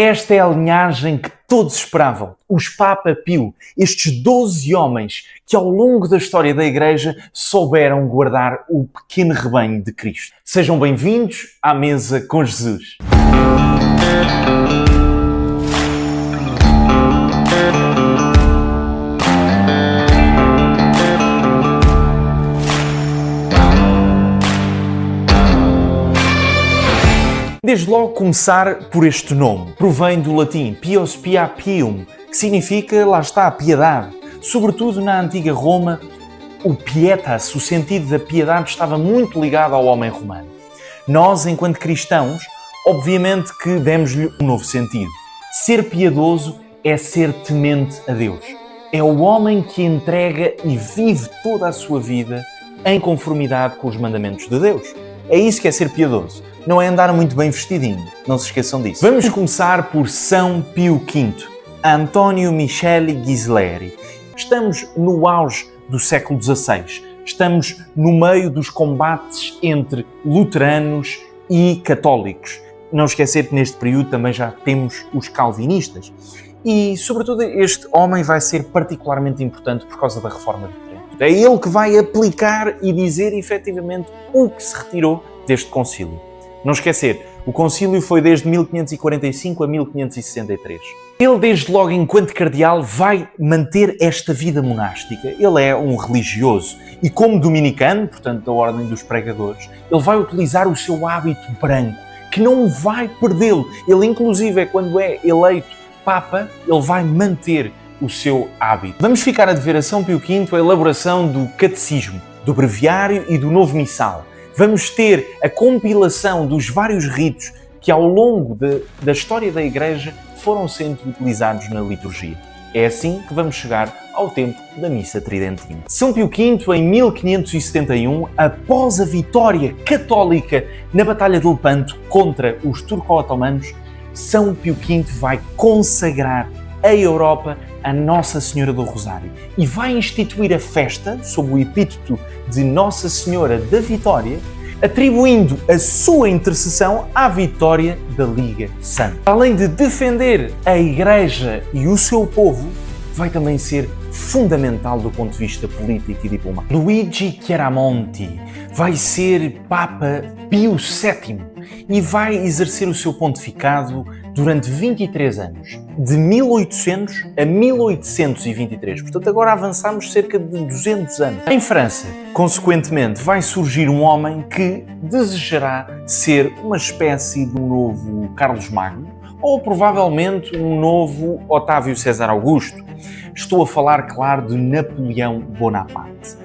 Esta é a linhagem que todos esperavam, os Papa Pio, estes 12 homens que ao longo da história da Igreja souberam guardar o pequeno rebanho de Cristo. Sejam bem-vindos à Mesa com Jesus. Desde logo começar por este nome. Provém do latim pios pia pium, que significa, lá está, a piedade. Sobretudo na antiga Roma, o pietas, o sentido da piedade, estava muito ligado ao homem romano. Nós, enquanto cristãos, obviamente que demos-lhe um novo sentido. Ser piedoso é ser temente a Deus. É o homem que entrega e vive toda a sua vida em conformidade com os mandamentos de Deus. É isso que é ser piedoso. Não é andar muito bem vestidinho. Não se esqueçam disso. Vamos começar por São Pio V, Antonio Michele Ghisleri. Estamos no auge do século XVI. Estamos no meio dos combates entre luteranos e católicos. Não esquecer que neste período também já temos os calvinistas. E, sobretudo, este homem vai ser particularmente importante por causa da Reforma de Trento. É ele que vai aplicar e dizer efetivamente o que se retirou deste concílio. Não esquecer, o concílio foi desde 1545 a 1563. Ele, desde logo, enquanto cardeal, vai manter esta vida monástica. Ele é um religioso e, como dominicano, portanto da Ordem dos Pregadores, ele vai utilizar o seu hábito branco, que não vai perdê-lo. Ele, inclusive, quando é eleito Papa, ele vai manter o seu hábito. Vamos ficar a dever a São Pio V a elaboração do Catecismo, do Breviário e do Novo Missal. Vamos ter a compilação dos vários ritos que ao longo da história da Igreja foram sendo utilizados na liturgia. É assim que vamos chegar ao tempo da Missa Tridentina. São Pio V, em 1571, após a vitória católica na Batalha de Lepanto contra os turco-otomanos, São Pio V vai consagrar a Europa a Nossa Senhora do Rosário e vai instituir a festa sob o epíteto de Nossa Senhora da Vitória, atribuindo a sua intercessão à vitória da Liga Santa. Além de defender a Igreja e o seu povo, vai também ser fundamental do ponto de vista político e diplomático. Luigi Chiaramonti vai ser Papa Pio VII e vai exercer o seu pontificado durante 23 anos, de 1800 a 1823. Portanto, agora avançamos cerca de 200 anos. Em França, consequentemente, vai surgir um homem que desejará ser uma espécie de um novo Carlos Magno, ou provavelmente um novo Otávio César Augusto. Estou a falar, claro, de Napoleão Bonaparte.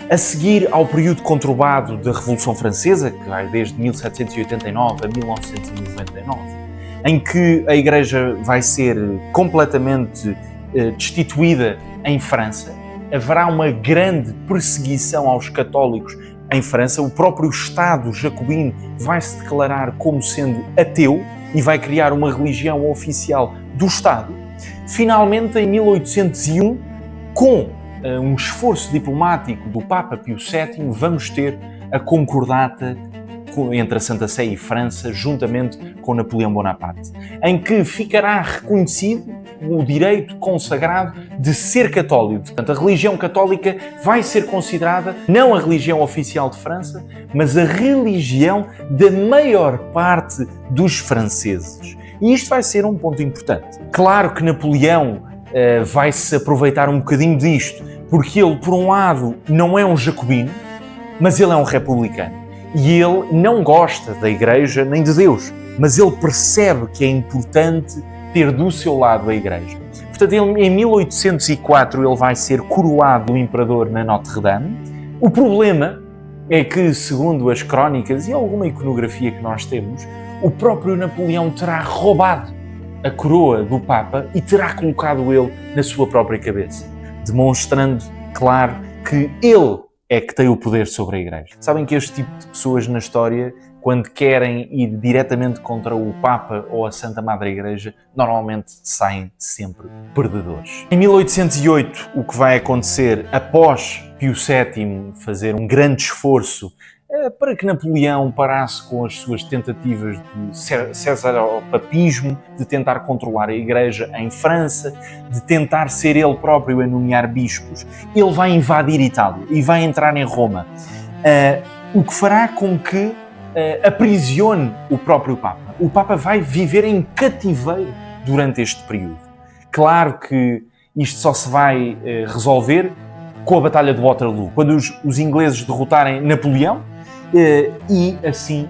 A seguir ao período conturbado da Revolução Francesa, que vai desde 1789 a 1999, em que a Igreja vai ser completamente destituída em França, haverá uma grande perseguição aos católicos em França. O próprio Estado jacobino vai se declarar como sendo ateu e vai criar uma religião oficial do Estado. Finalmente, em 1801, com um esforço diplomático do Papa Pio VII, vamos ter a concordata entre a Santa Sé e França, juntamente com Napoleão Bonaparte, em que ficará reconhecido o direito consagrado de ser católico. Portanto, a religião católica vai ser considerada não a religião oficial de França, mas a religião da maior parte dos franceses. E isto vai ser um ponto importante. Claro que Napoleão vai-se aproveitar um bocadinho disto, porque ele, por um lado, não é um jacobino, mas ele é um republicano. E ele não gosta da Igreja nem de Deus, mas ele percebe que é importante ter do seu lado a Igreja. Portanto, ele, em 1804 ele vai ser coroado imperador na Notre-Dame. O problema é que, segundo as crónicas e alguma iconografia que nós temos, o próprio Napoleão terá roubado a coroa do Papa e terá colocado ele na sua própria cabeça, demonstrando, claro, que ele é que tem o poder sobre a Igreja. Sabem que este tipo de pessoas na história, quando querem ir diretamente contra o Papa ou a Santa Madre Igreja, normalmente saem sempre perdedores. Em 1808, o que vai acontecer após Pio VII fazer um grande esforço para que Napoleão parasse com as suas tentativas de cesaropapismo, de tentar controlar a Igreja em França, de tentar ser ele próprio a nomear bispos. Ele vai invadir Itália e vai entrar em Roma, o que fará com que aprisione o próprio Papa. O Papa vai viver em cativeiro durante este período. Claro que isto só se vai resolver com a Batalha de Waterloo, quando os ingleses derrotarem Napoleão, e assim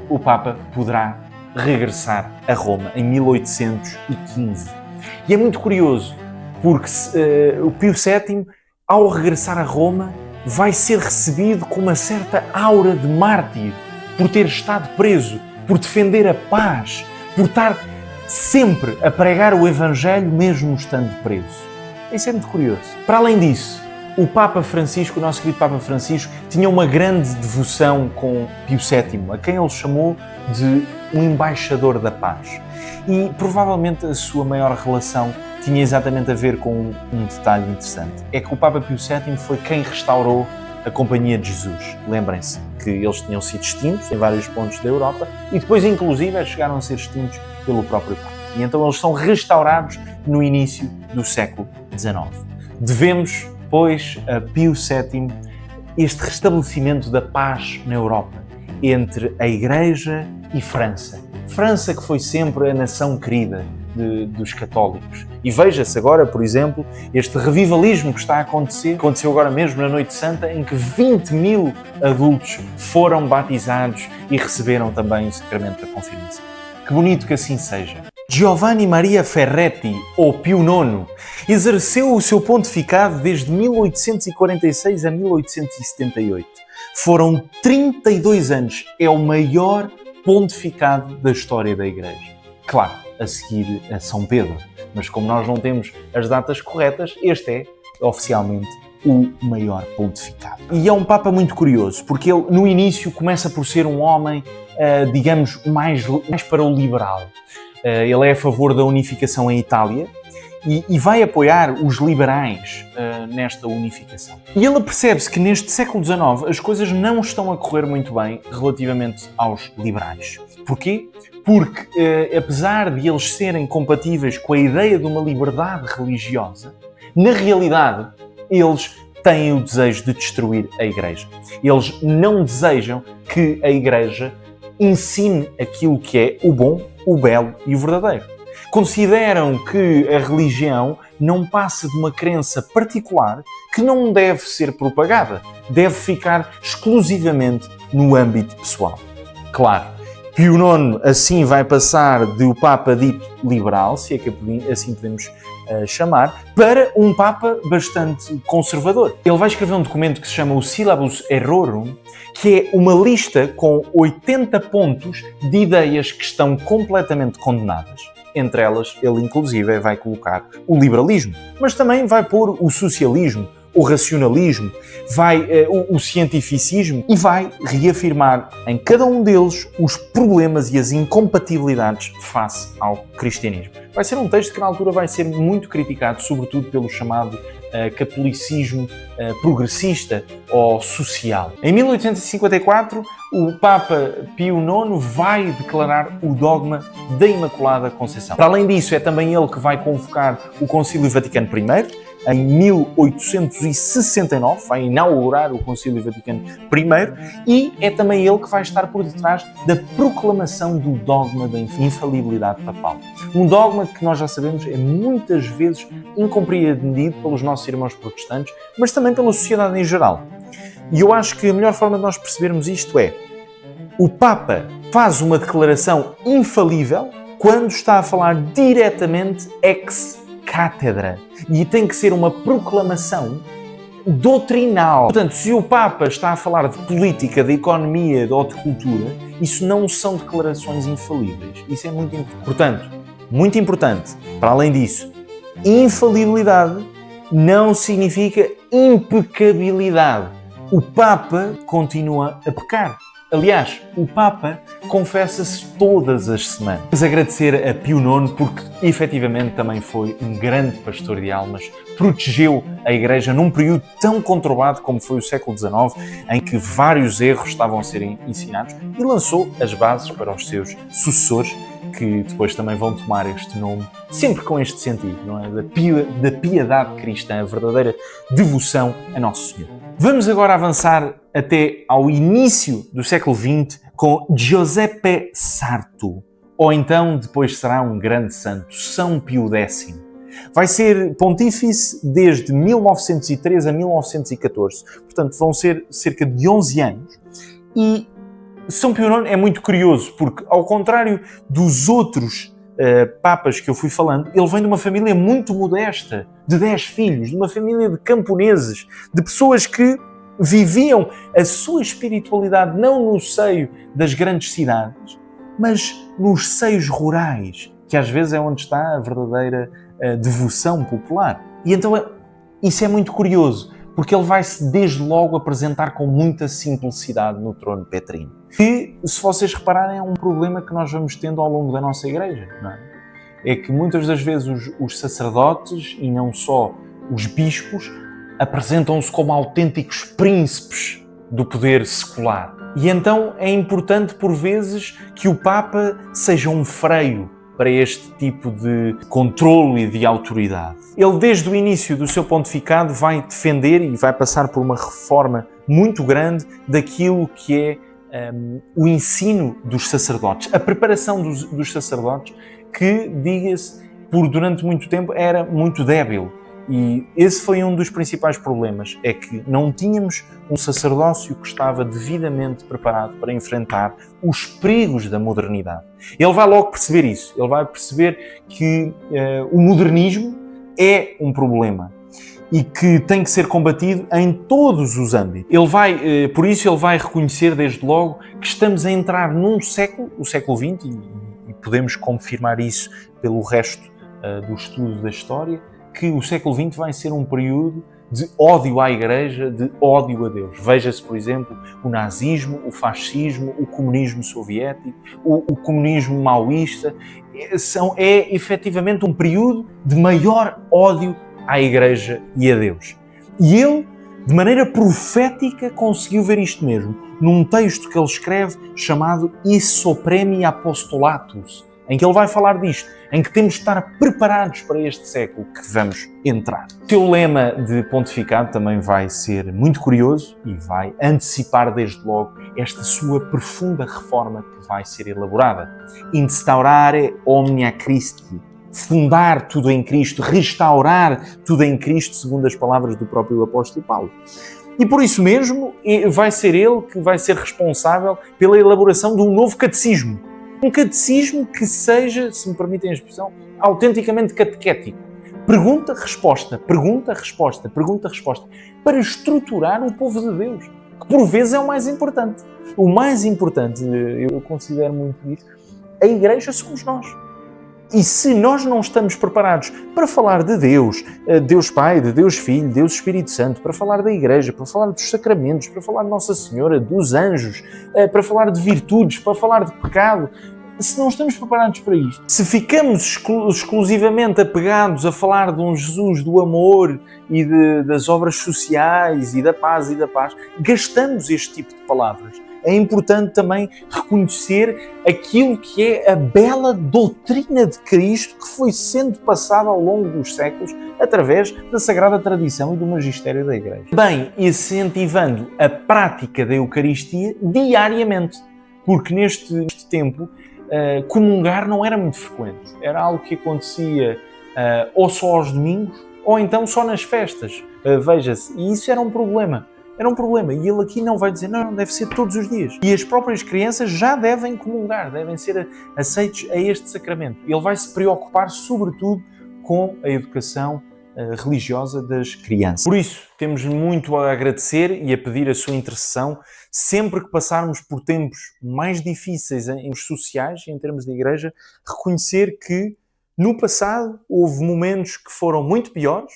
o Papa poderá regressar a Roma em 1815. E é muito curioso, porque o Pio VII, ao regressar a Roma, vai ser recebido com uma certa aura de mártir, por ter estado preso, por defender a paz, por estar sempre a pregar o Evangelho mesmo estando preso. Isso é muito curioso. Para além disso, o Papa Francisco, o nosso querido Papa Francisco, tinha uma grande devoção com Pio VII, a quem ele chamou de um embaixador da paz. E provavelmente a sua maior relação tinha exatamente a ver com um detalhe interessante. É que o Papa Pio VII foi quem restaurou a Companhia de Jesus. Lembrem-se que eles tinham sido extintos em vários pontos da Europa e depois, inclusive, chegaram a ser extintos pelo próprio Papa. E então eles são restaurados no início do século XIX. Devemos, pois, a Pio VII este restabelecimento da paz na Europa entre a Igreja e França. França que foi sempre a nação querida dos católicos. E veja-se agora, por exemplo, este revivalismo que está a acontecer. Aconteceu agora mesmo na Noite Santa, em que 20.000 adultos foram batizados e receberam também o sacramento da confirmação. Que bonito que assim seja. Giovanni Maria Ferretti, ou Pio IX, exerceu o seu pontificado desde 1846 a 1878. Foram 32 anos. É o maior pontificado da história da Igreja. Claro, a seguir a São Pedro. Mas como nós não temos as datas corretas, este é, oficialmente, o maior pontificado. E é um Papa muito curioso, porque ele, no início, começa por ser um homem, digamos, mais para o liberal. Ele é a favor da unificação em Itália e vai apoiar os liberais nesta unificação. E ele percebe-se que neste século XIX as coisas não estão a correr muito bem relativamente aos liberais. Porquê? Porque, apesar de eles serem compatíveis com a ideia de uma liberdade religiosa, na realidade, eles têm o desejo de destruir a Igreja. Eles não desejam que a Igreja ensine aquilo que é o bom, o belo e o verdadeiro. Consideram que a religião não passa de uma crença particular que não deve ser propagada, deve ficar exclusivamente no âmbito pessoal. Claro, Pio IX assim vai passar do Papa dito liberal, se é que assim podemos chamar, para um Papa bastante conservador. Ele vai escrever um documento que se chama o Syllabus Errorum, que é uma lista com 80 pontos de ideias que estão completamente condenadas. Entre elas, ele inclusive vai colocar o liberalismo, mas também vai pôr o socialismo, o racionalismo, o cientificismo e vai reafirmar em cada um deles os problemas e as incompatibilidades face ao cristianismo. Vai ser um texto que na altura vai ser muito criticado, sobretudo pelo chamado catolicismo progressista ou social. Em 1854, o Papa Pio IX vai declarar o dogma da Imaculada Conceição. Para além disso, é também ele que vai convocar o Concílio Vaticano I, em 1869, vai inaugurar o Concílio Vaticano I, e é também ele que vai estar por detrás da proclamação do dogma da infalibilidade papal. Um dogma que nós já sabemos é muitas vezes incompreendido pelos nossos irmãos protestantes, mas também pela sociedade em geral. E eu acho que a melhor forma de nós percebermos isto é: o Papa faz uma declaração infalível quando está a falar diretamente ex cátedra, e tem que ser uma proclamação doutrinal. Portanto, se o Papa está a falar de política, de economia ou de cultura, isso não são declarações infalíveis. Isso é muito importante. Portanto, muito importante, para além disso, infalibilidade não significa impecabilidade. O Papa continua a pecar. Aliás, o Papa confessa-se todas as semanas. Vamos agradecer a Pio IX porque, efetivamente, também foi um grande pastor de almas, protegeu a Igreja num período tão conturbado como foi o século XIX, em que vários erros estavam a ser ensinados, e lançou as bases para os seus sucessores, que depois também vão tomar este nome, sempre com este sentido, não é? Da piedade cristã, a verdadeira devoção a Nosso Senhor. Vamos agora avançar até ao início do século XX com Giuseppe Sarto, ou então depois será um grande santo, São Pio X. Vai ser pontífice desde 1913 a 1914, portanto vão ser cerca de 11 anos, e São Pio IX é muito curioso, porque ao contrário dos outros papas que eu fui falando, ele vem de uma família muito modesta, de 10 filhos, de uma família de camponeses, de pessoas que viviam a sua espiritualidade não no seio das grandes cidades, mas nos seios rurais, que às vezes é onde está a verdadeira devoção popular. E então isso é muito curioso, porque ele vai-se desde logo apresentar com muita simplicidade no trono petrino. E, se vocês repararem, é um problema que nós vamos tendo ao longo da nossa Igreja, não é? É que muitas das vezes os sacerdotes, e não só os bispos, apresentam-se como autênticos príncipes do poder secular. E então é importante, por vezes, que o Papa seja um freio para este tipo de controle e de autoridade. Ele, desde o início do seu pontificado, vai defender e vai passar por uma reforma muito grande daquilo que é o ensino dos sacerdotes, a preparação dos sacerdotes, que, diga-se, durante muito tempo era muito débil. E esse foi um dos principais problemas, é que não tínhamos um sacerdócio que estava devidamente preparado para enfrentar os perigos da modernidade. Ele vai logo perceber isso, ele vai perceber que o modernismo é um problema e que tem que ser combatido em todos os âmbitos. Por isso ele vai reconhecer desde logo que estamos a entrar num século, o século XX, e podemos confirmar isso pelo resto do estudo da história, que o século XX vai ser um período de ódio à Igreja, de ódio a Deus. Veja-se, por exemplo, o nazismo, o fascismo, o comunismo soviético, o comunismo maoísta. É efetivamente um período de maior ódio à Igreja e a Deus. E ele, de maneira profética, conseguiu ver isto mesmo, num texto que ele escreve chamado Isso Premi Apostolatus, em que ele vai falar disto, em que temos de estar preparados para este século que vamos entrar. O seu lema de pontificado também vai ser muito curioso e vai antecipar desde logo esta sua profunda reforma que vai ser elaborada. Instaurare omnia Christi, fundar tudo em Cristo, restaurar tudo em Cristo, segundo as palavras do próprio apóstolo Paulo. E por isso mesmo vai ser ele que vai ser responsável pela elaboração de um novo catecismo. Um catecismo que seja, se me permitem a expressão, autenticamente catequético. Pergunta-resposta, pergunta-resposta, pergunta-resposta, para estruturar o povo de Deus, que por vezes é o mais importante. O mais importante, eu considero muito isso, a Igreja somos nós. E se nós não estamos preparados para falar de Deus, Deus Pai, de Deus Filho, Deus Espírito Santo, para falar da Igreja, para falar dos sacramentos, para falar de Nossa Senhora, dos anjos, para falar de virtudes, para falar de pecado, se não estamos preparados para isto, se ficamos exclusivamente apegados a falar de um Jesus do amor e das obras sociais e da paz, gastamos este tipo de palavras. É importante também reconhecer aquilo que é a bela doutrina de Cristo que foi sendo passada ao longo dos séculos através da sagrada tradição e do magistério da Igreja. Bem, incentivando a prática da Eucaristia diariamente, porque neste tempo comungar não era muito frequente. Era algo que acontecia ou só aos domingos ou então só nas festas. Veja-se, e isso era um problema. Era um problema. E ele aqui não vai dizer, não, deve ser todos os dias. E as próprias crianças já devem comungar, devem ser aceitos a este sacramento. Ele vai se preocupar, sobretudo, com a educação religiosa das crianças. Por isso, temos muito a agradecer e a pedir a sua intercessão sempre que passarmos por tempos mais difíceis em termos sociais e em termos de Igreja, reconhecer que no passado houve momentos que foram muito piores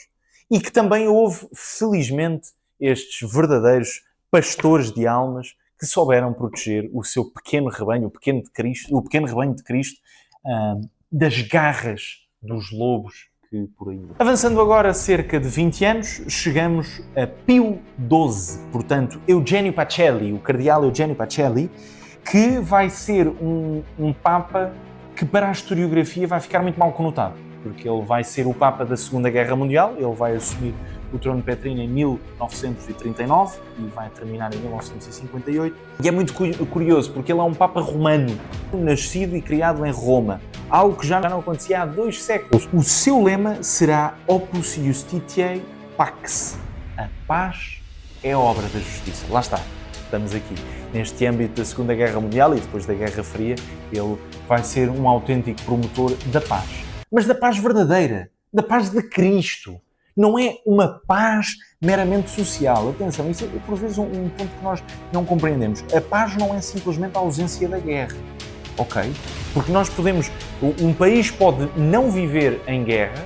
e que também houve, felizmente, estes verdadeiros pastores de almas que souberam proteger o seu pequeno rebanho, o pequeno rebanho de Cristo, das garras dos lobos que por aí. Avançando agora cerca de 20 anos, chegamos a Pio XII, portanto, Eugenio Pacelli, o cardeal Eugenio Pacelli, que vai ser um Papa que para a historiografia vai ficar muito mal conotado, porque ele vai ser o Papa da Segunda Guerra Mundial, ele vai assumir o trono petrino em 1939 e vai terminar em 1958. E é muito curioso, porque ele é um Papa romano, nascido e criado em Roma, algo que já não acontecia há 2 séculos. O seu lema será Opus Justitiae Pax. A paz é obra da justiça. Lá está, estamos aqui. Neste âmbito da Segunda Guerra Mundial e depois da Guerra Fria, ele vai ser um autêntico promotor da paz. Mas da paz verdadeira, da paz de Cristo. Não é uma paz meramente social. Atenção, isso é por vezes um ponto que nós não compreendemos. A paz não é simplesmente a ausência da guerra, ok? Porque nós um país pode não viver em guerra,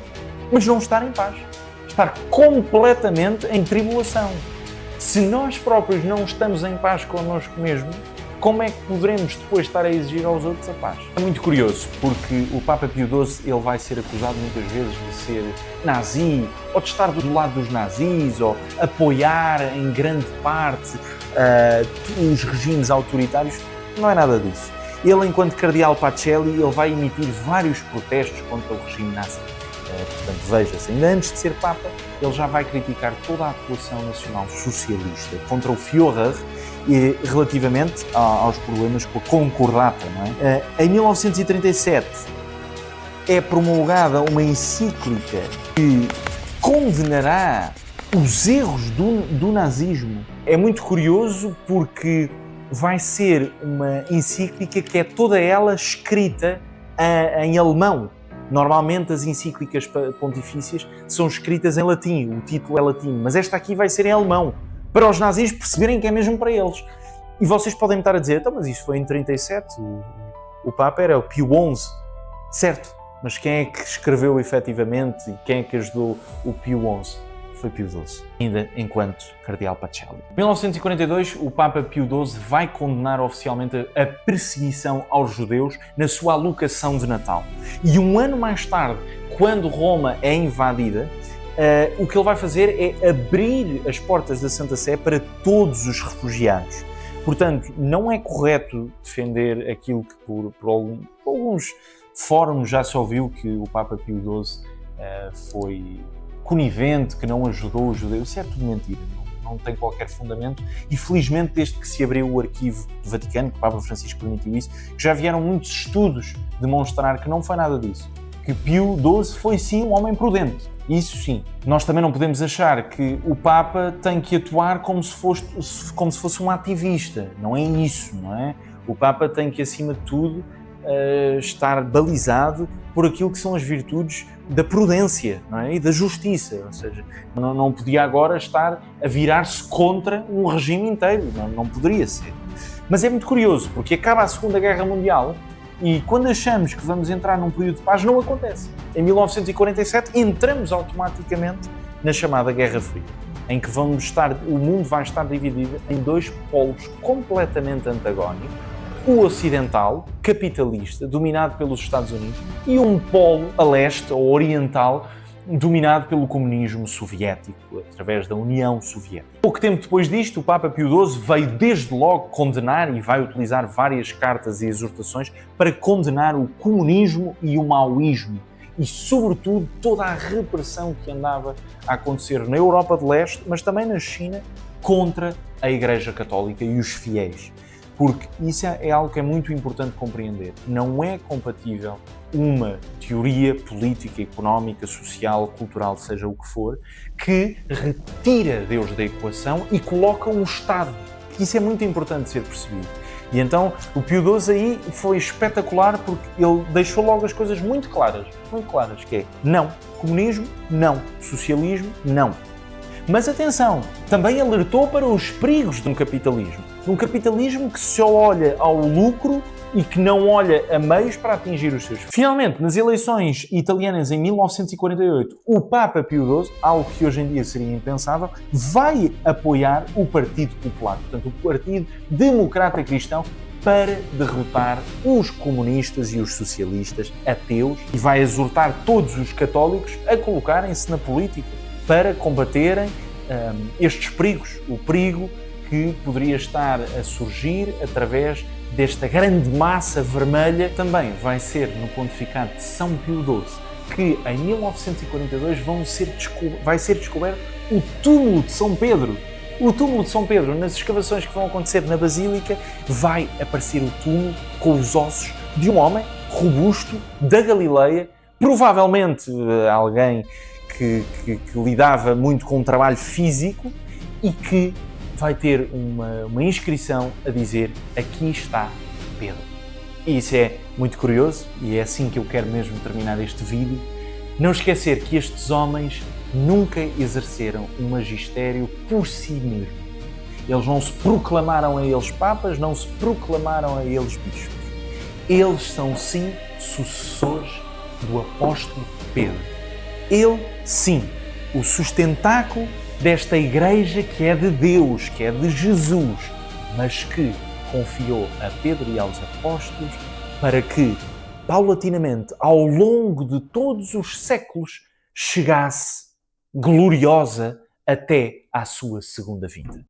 mas não estar em paz. Estar completamente em tribulação. Se nós próprios não estamos em paz connosco mesmo, como é que poderemos depois estar a exigir aos outros a paz? É muito curioso, porque o Papa Pio XII ele vai ser acusado muitas vezes de ser nazi, ou de estar do lado dos nazis, ou apoiar em grande parte os regimes autoritários. Não é nada disso. Ele, enquanto cardeal Pacelli, ele vai emitir vários protestos contra o regime nazi. Portanto, veja-se, ainda antes de ser Papa, ele já vai criticar toda a atuação nacional socialista contra o Führer e relativamente aos problemas com a concordata. Não é? Em 1937 é promulgada uma encíclica que condenará os erros do nazismo. É muito curioso porque vai ser uma encíclica que é toda ela escrita em alemão. Normalmente as encíclicas pontifícias são escritas em latim, o título é latino, mas esta aqui vai ser em alemão, para os nazis perceberem que é mesmo para eles. E vocês podem me estar a dizer, então, mas isso foi em 37, o Papa era o Pio XI, certo, mas quem é que escreveu efetivamente e quem é que ajudou o Pio XI? Foi Pio XII, ainda enquanto cardeal Pacelli. Em 1942, o Papa Pio XII vai condenar oficialmente a perseguição aos judeus na sua alocação de Natal. E um ano mais tarde, quando Roma é invadida, o que ele vai fazer é abrir as portas da Santa Sé para todos os refugiados. Portanto, não é correto defender aquilo que por alguns fóruns já se ouviu que o Papa Pio XII foi conivente, que não ajudou os judeus. Isso é tudo mentira, não tem qualquer fundamento e felizmente desde que se abriu o arquivo do Vaticano, que o Papa Francisco permitiu isso, que já vieram muitos estudos demonstrar que não foi nada disso, que Pio XII foi sim um homem prudente, isso sim. Nós também não podemos achar que o Papa tem que atuar como se fosse um ativista, não é isso, não é? O Papa tem que acima de tudo estar balizado por aquilo que são as virtudes da prudência, não é? E da justiça, ou seja, não podia agora estar a virar-se contra um regime inteiro, não poderia ser. Mas é muito curioso, porque acaba a Segunda Guerra Mundial e quando achamos que vamos entrar num período de paz, não acontece. Em 1947 entramos automaticamente na chamada Guerra Fria, em que o mundo vai estar dividido em 2 polos completamente antagónicos, o ocidental, capitalista, dominado pelos Estados Unidos, e um polo a leste, ou oriental, dominado pelo comunismo soviético, através da União Soviética. Pouco tempo depois disto, o Papa Pio XII veio desde logo condenar, e vai utilizar várias cartas e exortações para condenar o comunismo e o maoísmo, e sobretudo toda a repressão que andava a acontecer na Europa de Leste, mas também na China, contra a Igreja Católica e os fiéis. Porque isso é algo que é muito importante compreender. Não é compatível uma teoria política, económica, social, cultural, seja o que for, que retira Deus da equação e coloca um Estado. Isso é muito importante ser percebido. E então o Pio XII aí foi espetacular porque ele deixou logo as coisas muito claras, que é não, comunismo, não, socialismo, não. Mas atenção, também alertou para os perigos de um capitalismo. num capitalismo que só olha ao lucro e que não olha a meios para atingir os seus fins. Finalmente, nas eleições italianas em 1948, o Papa Pio XII, algo que hoje em dia seria impensável, vai apoiar o Partido Popular, portanto o Partido Democrata Cristão, para derrotar os comunistas e os socialistas ateus, e vai exortar todos os católicos a colocarem-se na política para combaterem estes perigos. O perigo que poderia estar a surgir através desta grande massa vermelha. Também vai ser no pontificado de São Pio XII que em 1942 vai ser descoberto o túmulo de São Pedro. O túmulo de São Pedro, nas escavações que vão acontecer na Basílica, vai aparecer o túmulo com os ossos de um homem robusto da Galileia, provavelmente alguém que lidava muito com o trabalho físico e que vai ter uma inscrição a dizer: aqui está Pedro. E isso é muito curioso e é assim que eu quero mesmo terminar este vídeo. Não esquecer que estes homens nunca exerceram um magistério por si mesmos. Eles não se proclamaram a eles papas, não se proclamaram a eles bispos. Eles são sim sucessores do apóstolo Pedro. Ele, sim, o sustentáculo desta igreja que é de Deus, que é de Jesus, mas que confiou a Pedro e aos apóstolos para que, paulatinamente, ao longo de todos os séculos, chegasse gloriosa até à sua segunda vinda.